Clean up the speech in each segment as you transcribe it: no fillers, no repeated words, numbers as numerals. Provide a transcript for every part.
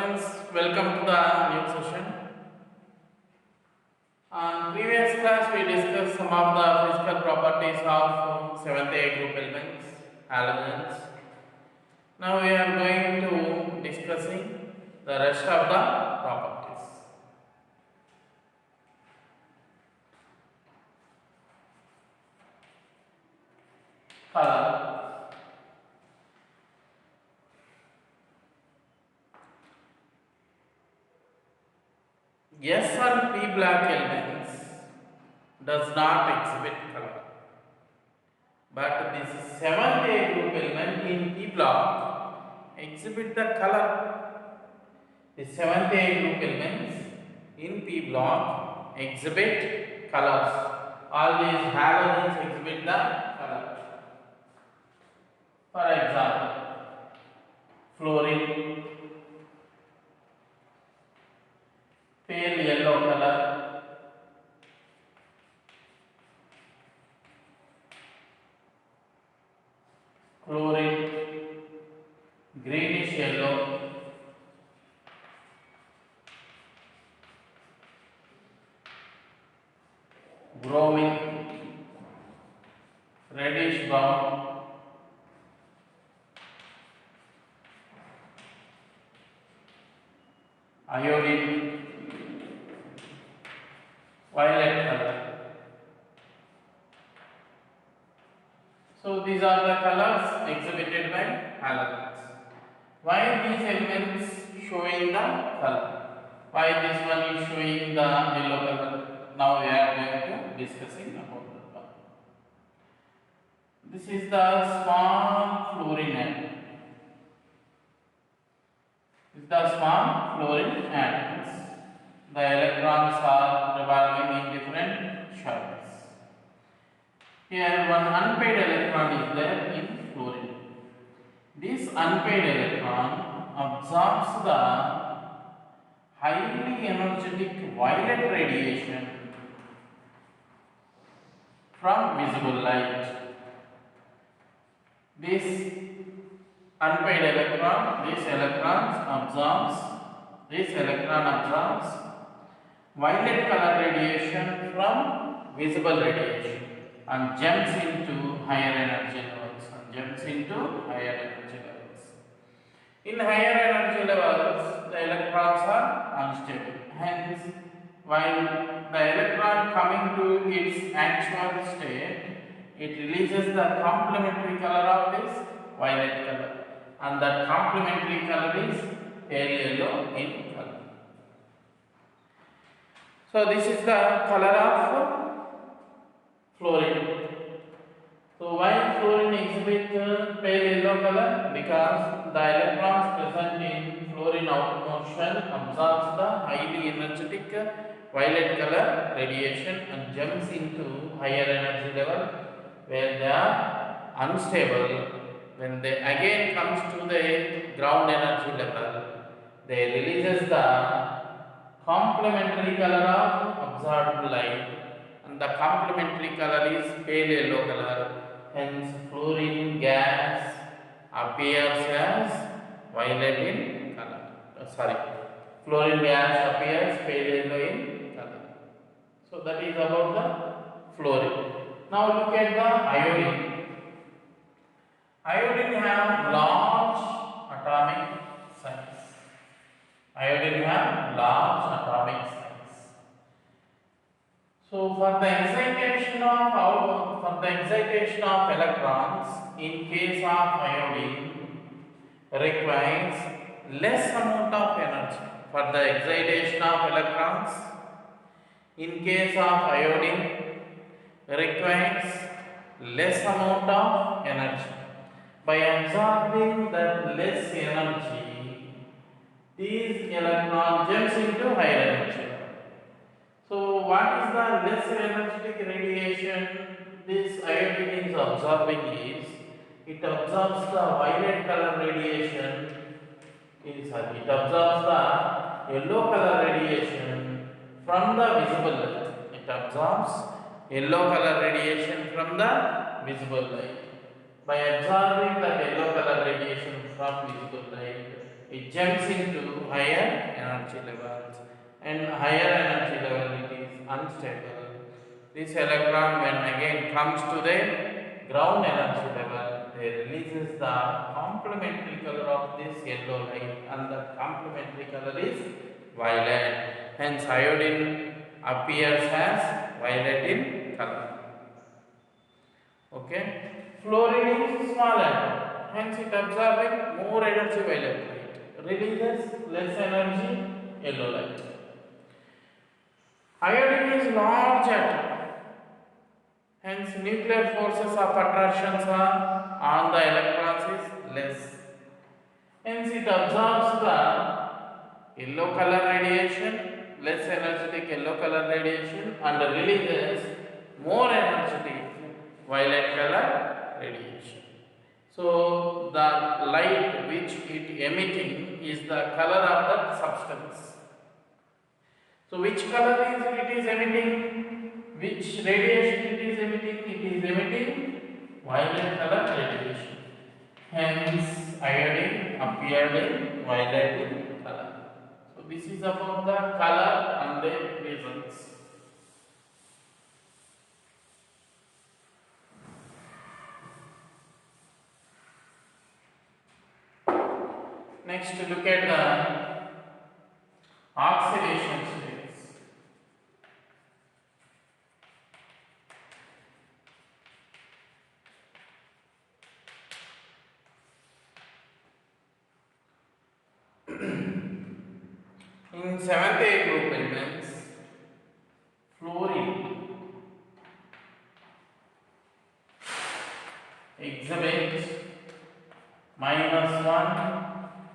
students, welcome to the new session. Previous class we discussed some of the physical properties of 7th A group elements, halogens. Now we are going to discussing the rest of the properties. Color. S and P black elements does not exhibit color. But this 7th A group element in P block exhibit the color. The 7th A group elements in P block exhibit colors. All these halogens exhibit the color. For example, fluorine, pale yellow color, chlorine, greenish yellow, bromine, reddish brown, iodine, violet color. So these are the colors exhibited by halogens. Why these elements showing the color? Why this one is showing the yellow color? Now we are going to discussing about that one. This is the small fluorine atom. This is the small fluorine atoms. The electrons are revolving in different shells. Here one unpaired electron is there in fluorine. This unpaired electron absorbs the highly energetic violet radiation from visible light. This unpaired electron, this electron absorbs violet color radiation from visible radiation and jumps into higher energy levels. In higher energy levels, the electrons are unstable. Hence, while the electron coming to its actual state, it releases the complementary color of this violet color, and that complementary color is pale yellow in color. So this is the color of fluorine. So why fluorine exhibit pale yellow color? Because the electrons present in fluorine outermost shell absorbs the highly energetic violet color radiation and jumps into higher energy level where they are unstable. When they again comes to the ground energy level, they releases the complementary color of absorbed light, and the complementary color is pale yellow color. Hence, fluorine gas appears as violet in color. Fluorine gas appears pale yellow in color. So that is about the fluorine. Now look at the iodine. Iodine have large atomic size. So for the excitation of electrons in case of iodine requires less amount of energy. For the excitation of electrons in case of iodine requires less amount of energy. By absorbing that less energy, these electron jumps into higher energy. So what is the less energetic radiation this iodine is absorbing is, it absorbs the violet color radiation, it absorbs the yellow color radiation from the visible light. It absorbs yellow color radiation from the visible light. By absorbing the yellow color radiation from visible light, it jumps into higher energy levels, and higher energy level it is unstable. This electron when again comes to the ground energy level, they releases the complementary color of this yellow light, and the complementary color is violet. Hence iodine appears as violet in color. Okay. Fluorine is small atom, hence it absorbing more energy violet light, releases less energy yellow light. Iodine is large atom, hence nuclear forces of attractions are on the electrons is less. Hence it absorbs the yellow color radiation, less energetic yellow color radiation, and releases more energetic violet color radiation. So the light which it emitting is the color of that substance. So which color is it is emitting? Which radiation it is emitting? It is emitting violet color radiation. Hence iodine appeared in violet in color. So this is about the color and the reasons. Next, look at the oxidation states. In 7th A group elements, fluorine exhibits -1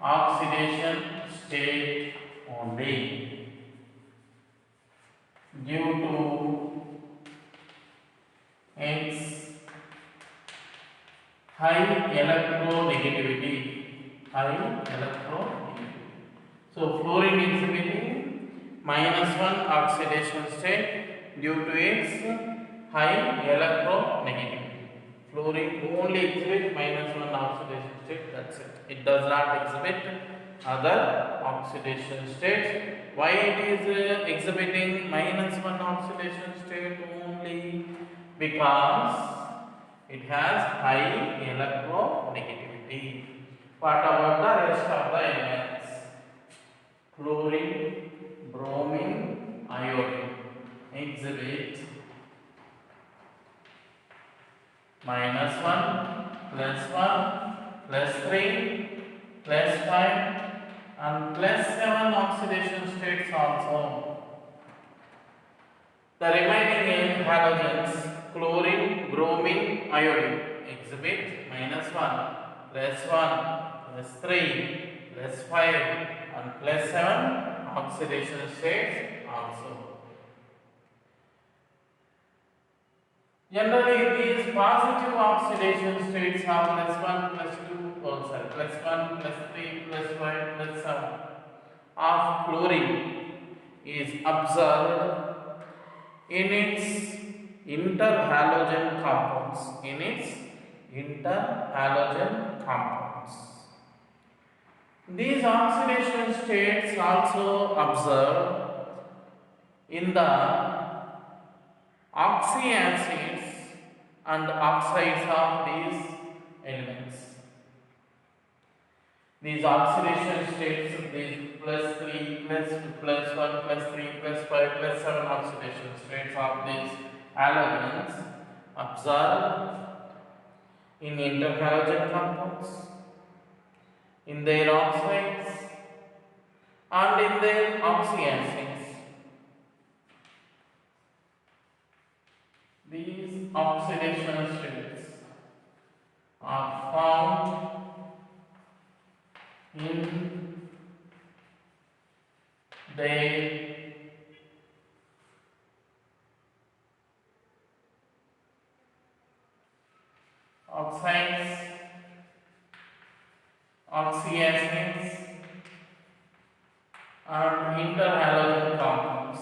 oxidation state only due to its high electronegativity. So fluorine exhibiting -1 oxidation state due to its high electronegativity. Fluorine only exhibits -1 oxidation state, that's it. It does not exhibit other oxidation states. Why it is exhibiting -1 oxidation state only? Because it has high electronegativity. What about the rest of the elements? Chlorine, bromine, iodine exhibit -1, +1, +3, +5 and +7 oxidation states also. The remaining halogens chlorine, bromine, iodine exhibit -1, +1, +3, +5 and +7 oxidation states also. Generally, these positive oxidation states are +1, +2, +1, +3, +5, +7 of chlorine is observed in its interhalogen compounds. These oxidation states also observed in the oxyacids and oxides of these elements. These oxidation states, these +3, +1, +3, +5, +7 oxidation states of these halogens observed in interhalogen compounds, in their oxides and in their oxyacids. These oxidation states are found in their oxides, oxyacids and interhalogen compounds.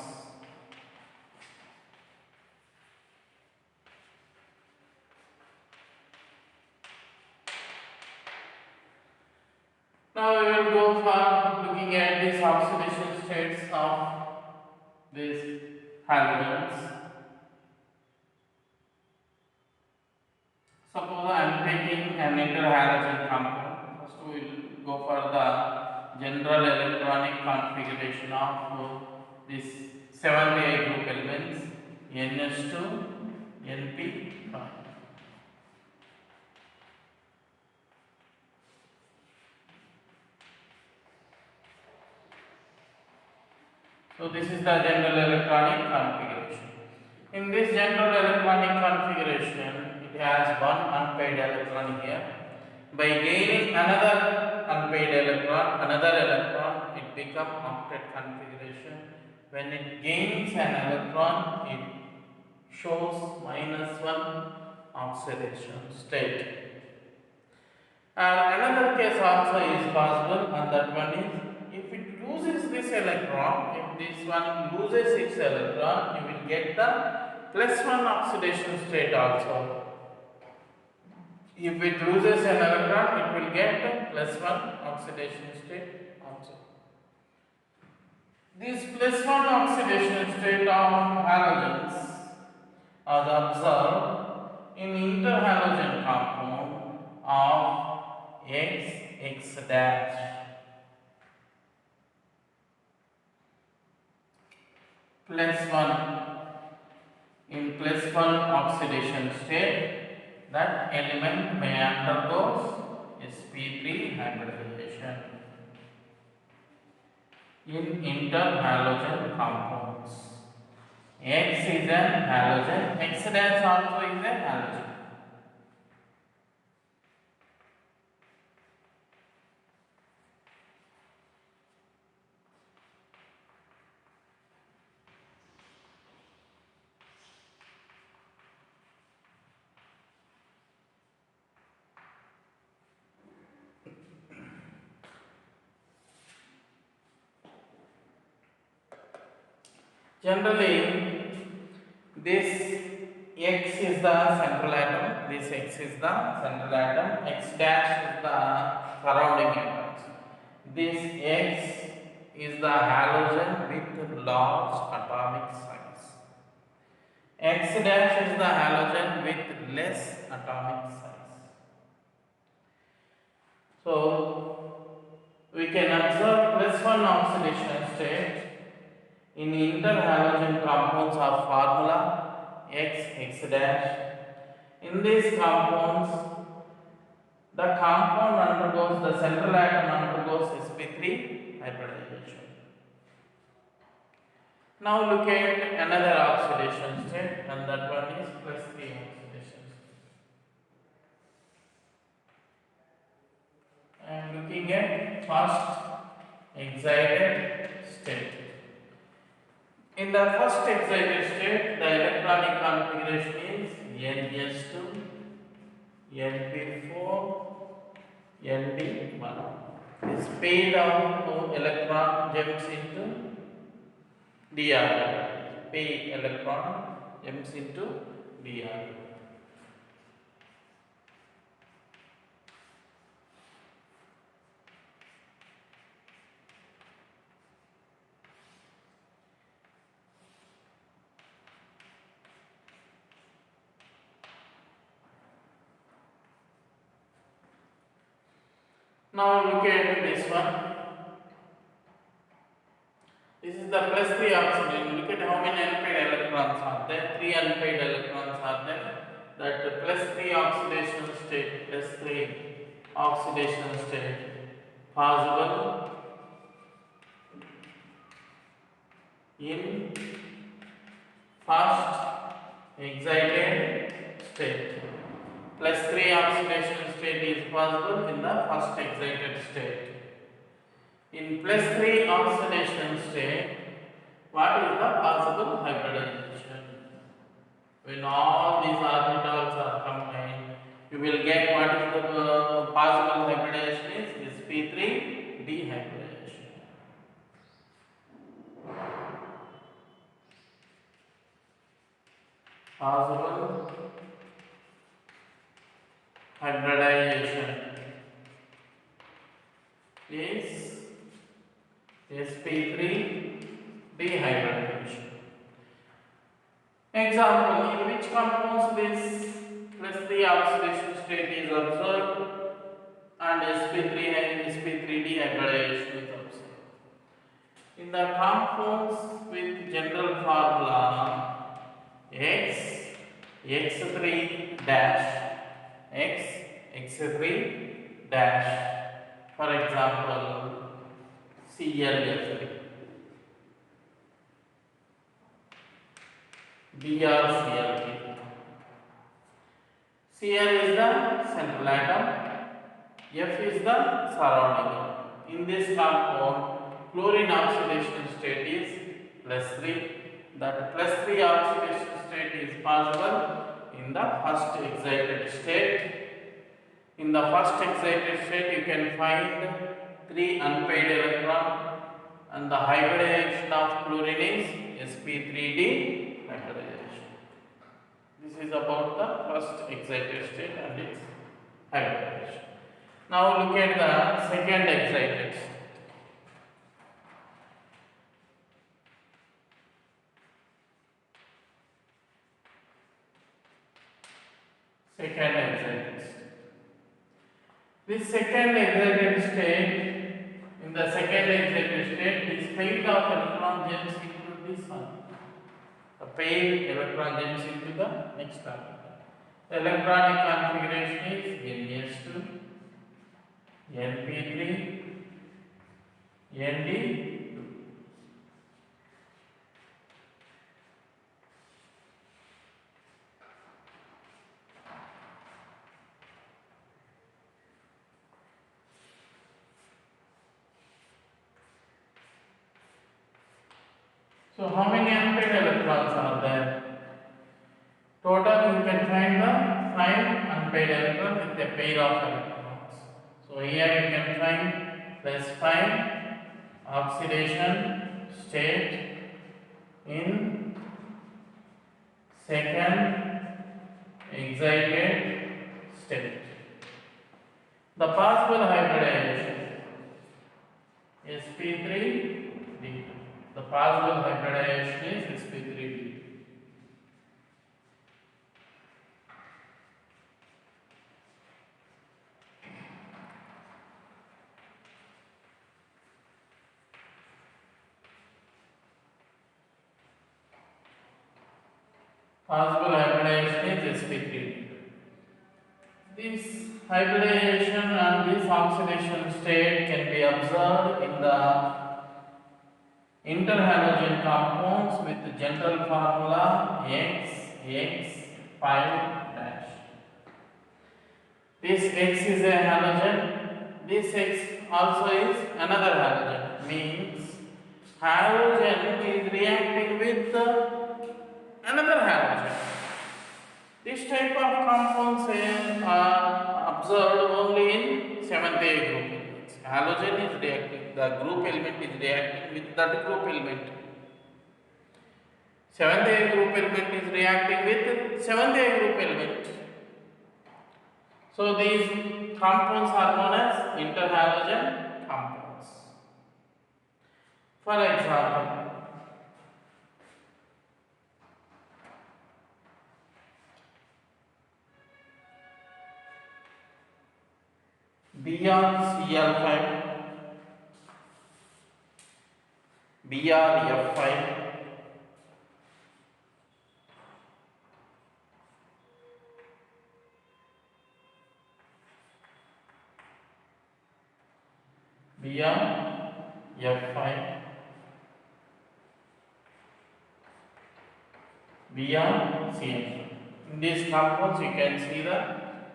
Now we will will go for looking at these oxidation states of these halogens. Suppose I am taking an interhalogen compound. First we will go for the general electronic configuration of this 7th group elements NH2, NP5. So this is the general electronic configuration. In this general electronic configuration, it has one unpaired electron here. By gaining another unpaired electron, it becomes octet configuration. When it gains an electron, it shows -1 oxidation state. And another case also is possible, and that one is if it loses this electron, if this one loses its electron, you will get the +1 oxidation state also. If it loses an electron, it will get the +1 oxidation state also. This +1 oxidation state of halogens is observed in interhalogen compound of X dash. +1 in +1 oxidation state, that element may undergo sp3 hybridization in interhalogen compounds. X is an halogen, X dash also is a halogen. Generally, this X is the central atom, this X is the central atom, X dash is the surrounding atoms. This X is the halogen with large atomic size. X dash is the halogen with less atomic size. So, we can observe +1 oxidation state in interhalogen compounds of formula X dash. In these compounds, the compound undergoes, the central atom undergoes sp3 hybridization. Now look at another oxidation state, and that one is +3 oxidation state. I am looking at first excited state. In the first excited state, the electronic configuration is NS2, NP4, ND1. This paid of electron jumps into d orbital. P electron jumps into d orbital. Now look at this one. This is the +3 oxidation. Look at how many unpaired electrons are there. 3 unpaired electrons are there. That +3 oxidation state, +3 oxidation state possible in first excited state. +3 oxidation state is possible in the first excited state. In +3 oxidation state, what is the possible hybridization? When all these orbitals are combined, you will get what is the possible hybridization is sp3 dehybridization. Possible hybridization is sp3 dehybridization. Example, in which compounds this plus 3 oxidation state is observed and sp3 and sp3 dehybridization is observed. In the compounds with general formula X, X3 dash, X, X3 dash, for example, ClF3, BrCl3. Cl is the central atom, F is the surrounding atom. In this compound, chlorine oxidation state is +3. That +3 oxidation state is possible in the first excited state. In the first excited state, you can find 3 unpaired electrons, and the hybridization of chlorine is sp3d hybridization. This is about the first excited state and its hybridization. Now look at the second excited state. Second excited state. This second excited state, in the second excited state, this pair of electron jumps into this one. The pair electron jumps into the next orbital. The electronic configuration is Ns2, Np3, Nd2. So how many unpaired electrons are there? Total you can find the 5 unpaired electrons with a pair of electrons. So here you can find +5 oxidation state in second excited state. The possible hybridization sp3d2. The possible hybridization is sp3d2. Possible hybridization is sp3d2. This hybridization and this oxidation state can be observed in the interhalogen compounds with the general formula X, X, 5 dash. This X is a halogen, this X also is another halogen, means halogen is reacting with another halogen. This type of compounds are observed only in 7th A group elements. Halogen is reacting, the group element is reacting with that group element. 7th A group element is reacting with 7th A group element. So these compounds are known as interhalogen compounds. For example, BrCl5, BrF5, BrF5, BrCl5. In these compounds, you can see the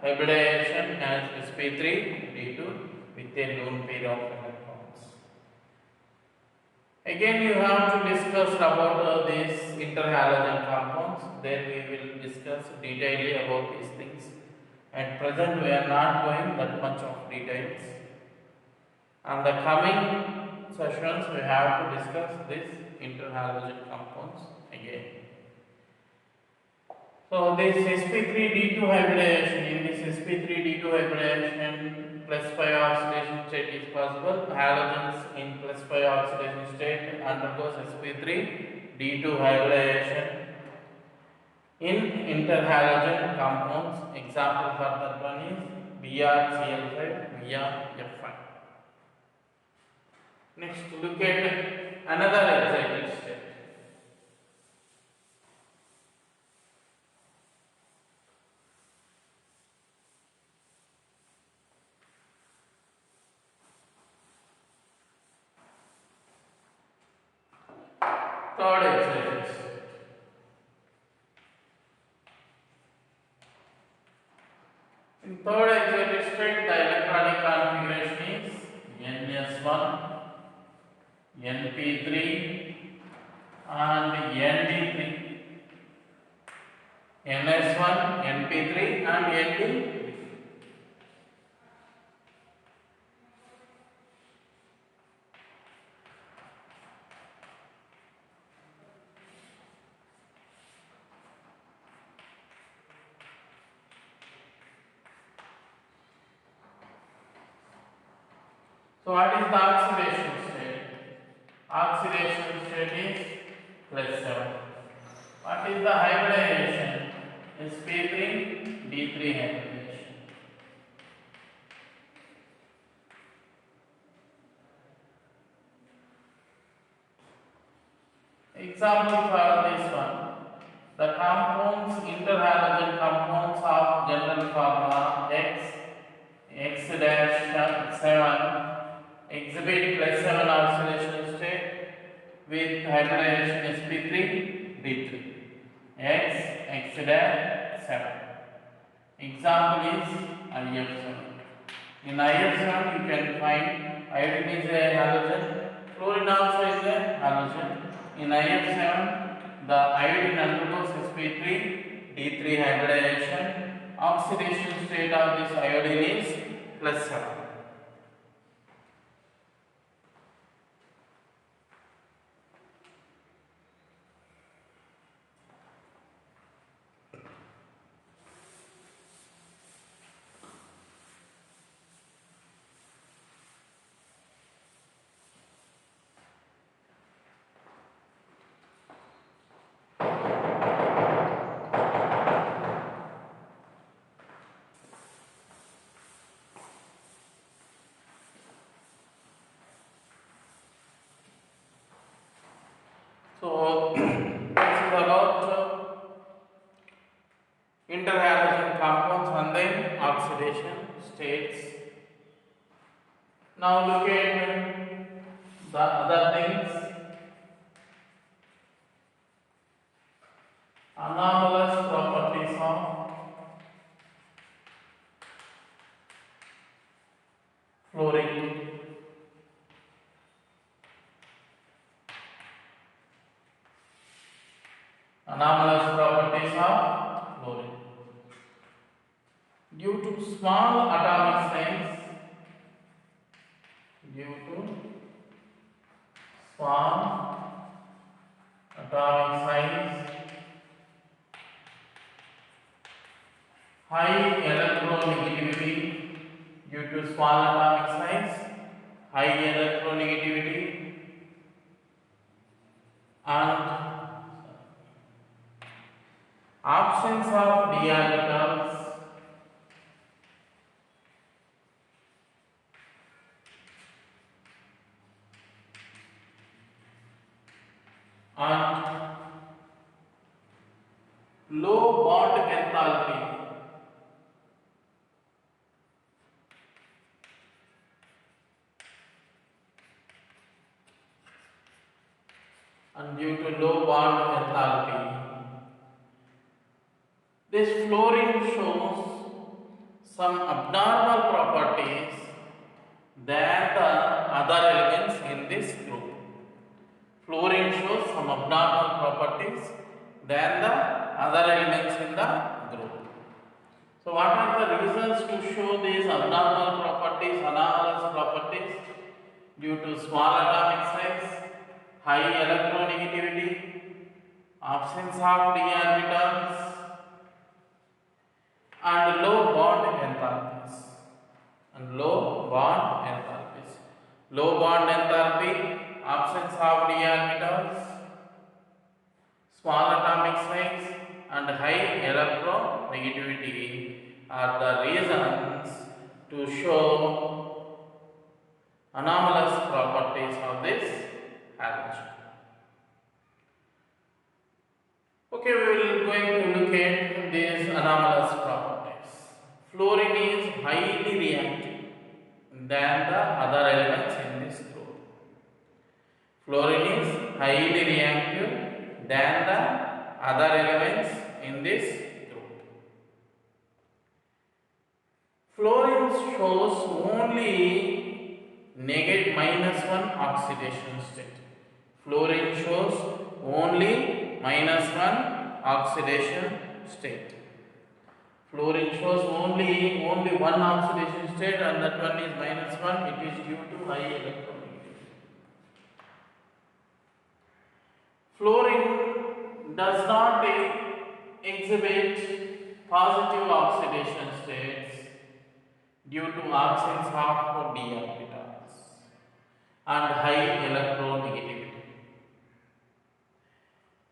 hybridization as sp3d2 with a lone pair of electrons. Again, you have to discuss about these interhalogen compounds. Then we will discuss detailedly about these things. At present, we are not going that much of details. On the coming sessions, we have to discuss these interhalogen compounds again. So this sp3d2 hybridization, in this sp3d2 hybridization, plus 5 oxidation state is possible. Halogens in plus 5 oxidation state undergoes sp3 due to hybridization. In interhalogen compounds, example for that one is BrCl5, BrF5. Next, look at another excited state. Third excited state. In third excited state, the electronic configuration is NS1, NP3 and ND3. NS1, NP3 and ND3. So what is the oxidation state? Oxidation state is plus 7. What is the hybridization? sp3 d3 hybridization. Example for this one. The compounds, interhalogen compounds of general formula X dash 7 exhibit plus 7 oxidation state with hybridization sp3 d3. X dash 7. Example is IF7. In IF7 you can find iodine is a halogen, fluorine also is a halogen. In IF7 the iodine undergoes sp3 d3 hybridization. Oxidation state of this iodine is plus 7. So this is about interhalogen compounds and then oxidation states. Now look at the other things. Anomalous properties of fluorine. Anomalous properties of fluorine. Due to small atomic size, high electronegativity, due to small atomic size, high electronegativity, and absence of d orbitals, and low bond enthalpy. And due to low bond enthalpy, this fluorine shows some abnormal properties than the other elements in this group. Fluorine shows some abnormal properties than the other elements in the group. So what are the reasons to show these abnormal properties, anomalous properties? Due to small atomic size, high electronegativity, absence of d orbitals, and low bond enthalpies. And and low bond enthalpies. Low bond enthalpy, absence of d orbitals, small atomic size and high electronegativity are the reasons to show anomalous properties of this halogen. Okay, we will going to look at these anomalous properties. Fluorine is highly reactive than the other elements in this group. Fluorine is highly reactive than the other elements in this group. Fluorine shows only negative -1 oxidation state. Fluorine shows only -1 oxidation state. Fluorine shows only one oxidation state, and that one is -1. It is due to high electronegativity. Fluorine does not exhibit positive oxidation states due to absence of d orbitals and high electronegativity.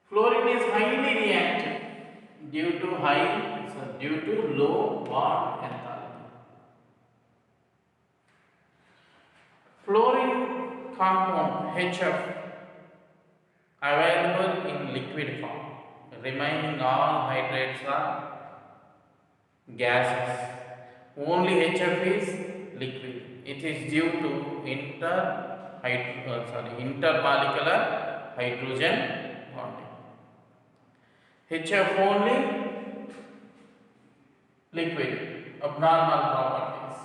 Fluorine is highly reactive due to low bond enthalpy. Fluorine compound HF available in liquid form. Remaining all hydrates are gases. Only HF is liquid. It is due to intermolecular hydrogen bonding. HF only liquid, abnormal properties.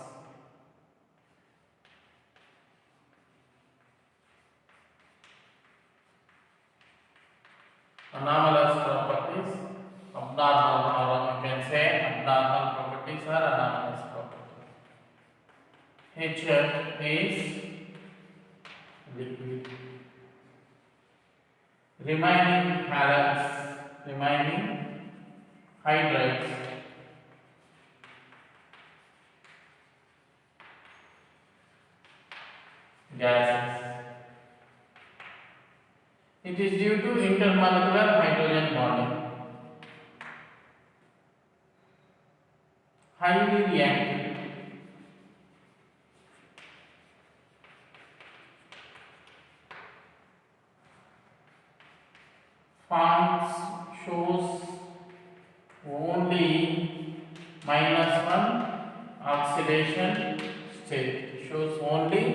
Anomalous properties, abnormal, or you can say abnormal properties or anomalous properties. HF is liquid. Remaining hydrates gases. It is due to intermolecular hydrogen bonding. Highly reactive. Forms shows only -1 oxidation state. Shows only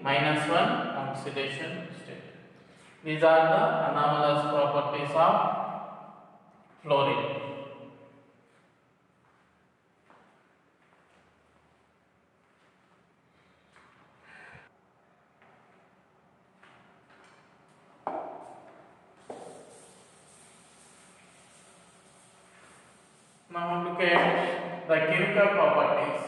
-1 oxidation state. These are the anomalous properties of fluorine. Now look at the chemical properties.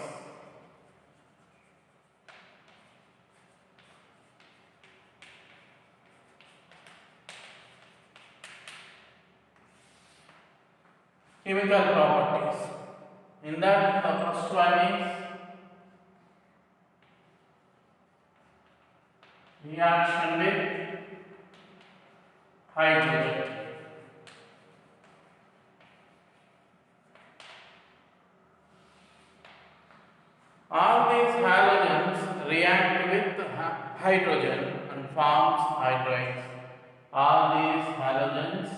Chemical properties. In that, the first one is reaction with hydrogen. All these halogens react with hydrogen and forms hydrides. All these halogens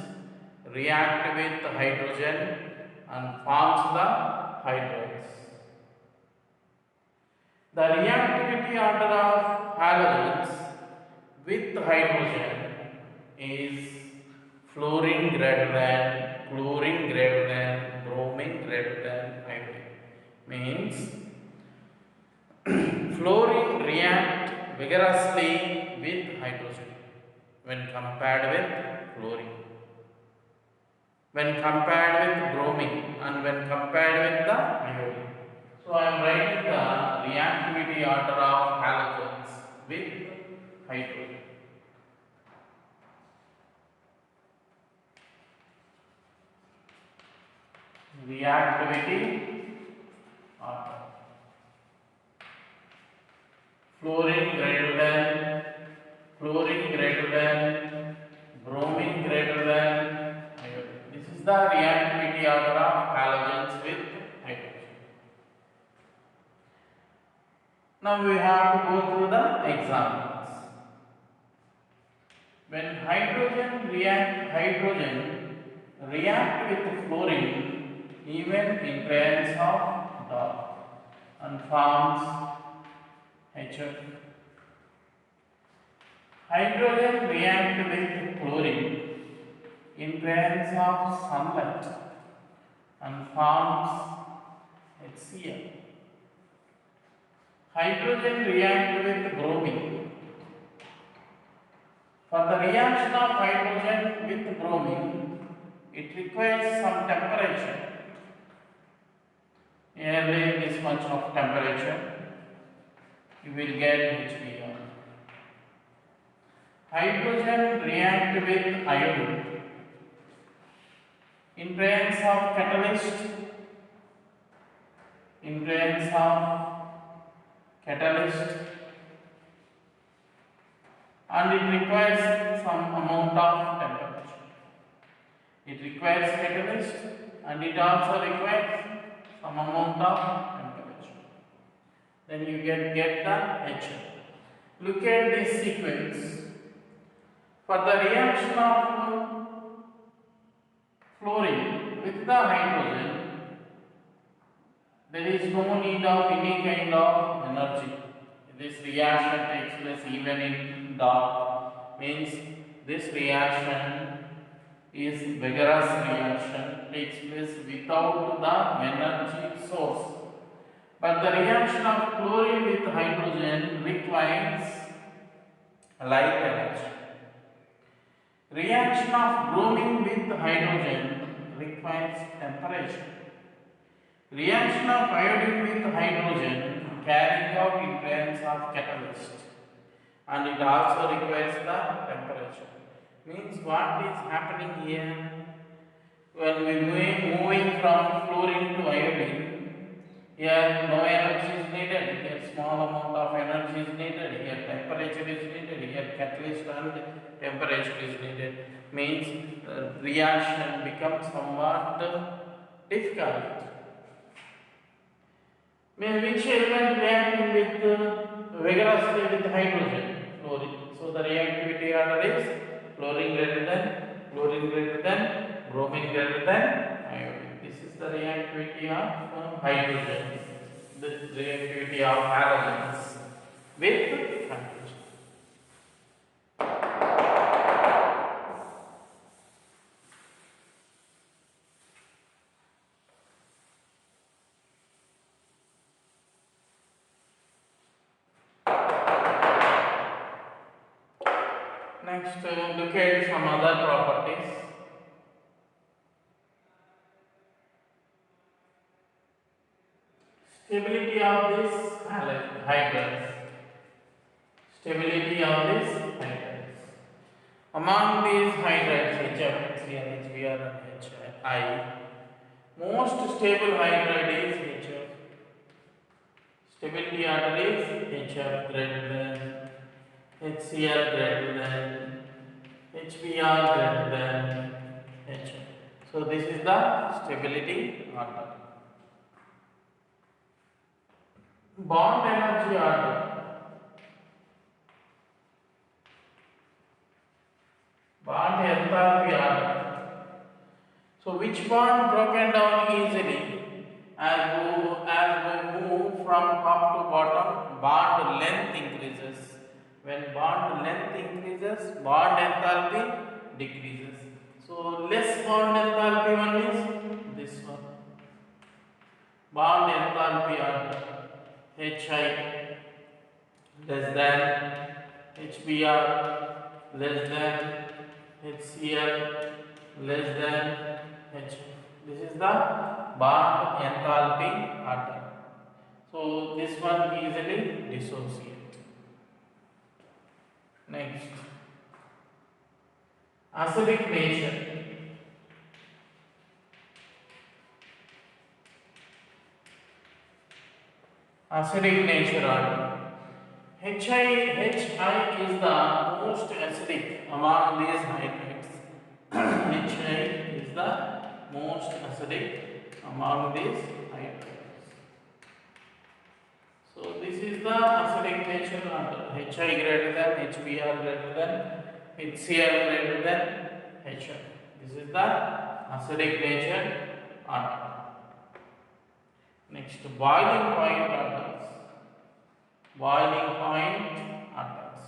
react with hydrogen and forms the hydrides. The reactivity order of halogens with hydrogen is fluorine greater than, chlorine greater than, bromine greater than iodine. Means fluorine react vigorously with hydrogen when compared with chlorine, when compared with bromine, and when compared with the iodine. So I am writing the reactivity order of halogens with hydrogen. Reactivity order. fluorine greater than, fluorine greater than, bromine greater than iodine. This is the reactivity order of halogens with hydrogen. Now we have to go through the examples. When hydrogen react with fluorine, even in presence of dark, and forms HF. Hydrogen react with chlorine in presence of sunlight and forms HCl. Hydrogen react with bromine. For the reaction of hydrogen with bromine, it requires some temperature. Nearly this much of temperature, you will get HBr. Hydrogen react with iodine in presence of catalyst, and it requires some amount of temperature. It requires catalyst and it also requires some amount of temperature. Then you get the HF. Look at this sequence. For the reaction of fluorine with the hydrogen, there is no need of any kind of energy. This reaction takes place even in dark. Means this reaction is vigorous reaction, takes place without the energy source. But the reaction of chlorine with hydrogen requires light energy. Reaction of bromine with hydrogen requires temperature. Reaction of iodine with hydrogen carrying out in presence of catalyst, and it also requires the temperature. Means what is happening here? When we moving from fluorine to iodine, here no energy is needed, here small amount of energy is needed, here temperature is needed, here catalyst and temperature is needed. Means reaction becomes somewhat difficult. Which element reacting with vigorously with hydrogen? Fluorine. So the reactivity order is fluorine greater than, bromine greater than iodine. This is the reactivity of hydrogen. The reactivity of halogens with hydrogen. Next, look at some other properties. Stability of this hydrides. Stability of this hydrides. Among these hydrides, HF, HCl, HBr, and HI, most stable hydride is HF. Stability order is HF greater than, HCl greater than, HBr greater than HF. So this is the stability order. Bond energy order. Bond enthalpy order. So which bond broken down easily? As we move from top to bottom, bond length increases. When bond length increases, bond enthalpy decreases. So less bond enthalpy one is this one. Bond enthalpy order. HI less than, HBr less than, HCl less than HF. This is the bond enthalpy order. So this one easily dissociate. Next, acidic nature. Acidic nature order. HI is the most acidic among these hydrates. HI is the most acidic among these hydrates. So this is the acidic nature under HI greater than HBr greater than HCl greater than HF. This is the acidic nature under. Next, boiling point orders. Boiling point orders.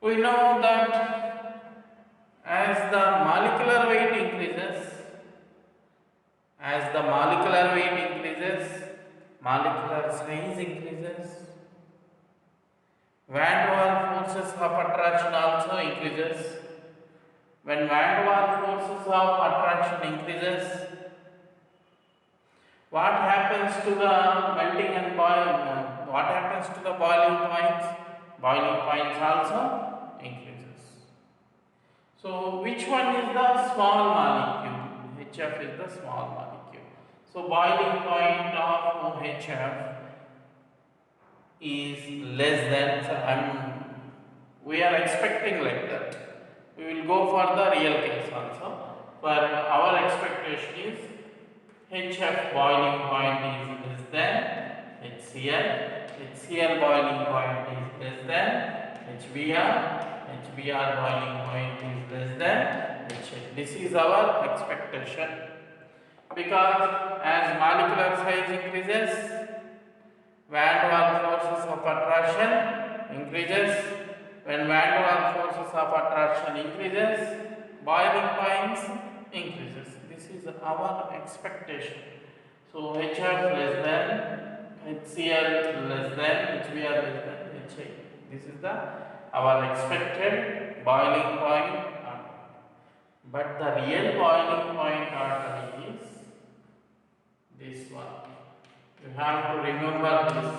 We know that as the molecular weight increases, molecular size increases, van der Waals forces of attraction also increases. When van der Waals forces of attraction increases, what happens to the melting and boiling? What happens to the boiling points? Boiling points also increases. So which one is the small molecule? HF is the small molecule. So boiling point of HF is less than. So we are expecting like that. We will go for the real case also. But our expectation is HF boiling point is less than HCl. HCl boiling point is less than HBr. HBr boiling point is less than HF. This is our expectation, because as molecular size increases, van der Waals forces of attraction increases. When van der Waals forces of attraction increases, boiling points increases. This is our expectation. So HF less than HCl less than HBr less than HI. This is our expected boiling point order. But the real boiling point order is this one. You have to remember this.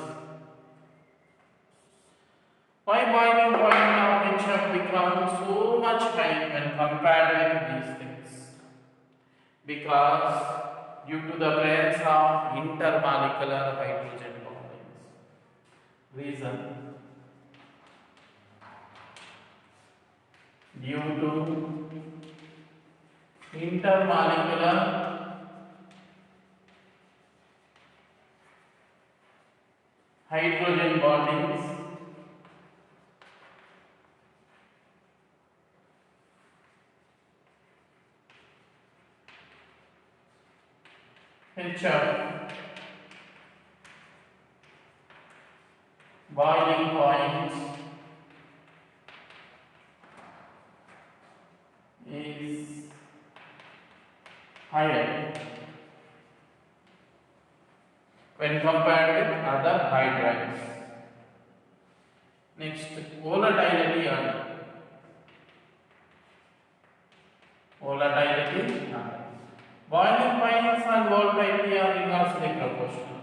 Why boiling point of HF becomes so much high when compared with these things? Because due to the presence of intermolecular hydrogen bondings. Reason: due to intermolecular hydrogen bondings, HF boiling point is higher when compared with other hydrides. Next, volatility order. Volatility order. Boiling points and volatility are inversely proportional.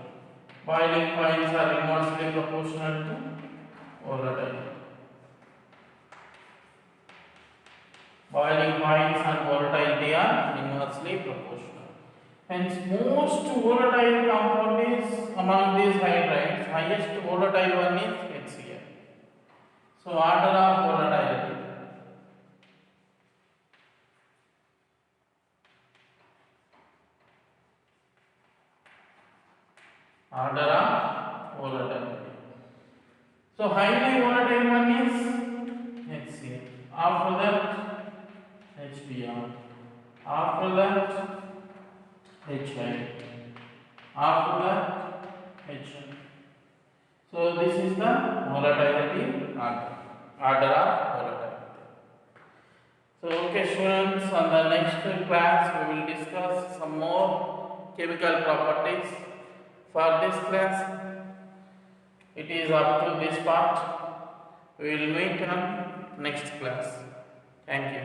Boiling points are inversely proportional to volatility. Boiling points and volatility are inversely proportional. Hence, most volatile compound is among these hydrides. Highest volatile one is HCl. So, order of volatility. Order of volatility. So, highly volatile one is HCl. After that, HBr. After that, HI. After that, HI. So, this is the volatility order of volatility. So, okay students, on the next class we will discuss some more chemical properties. For this class, it is up to this part. We will meet on next class. Thank you.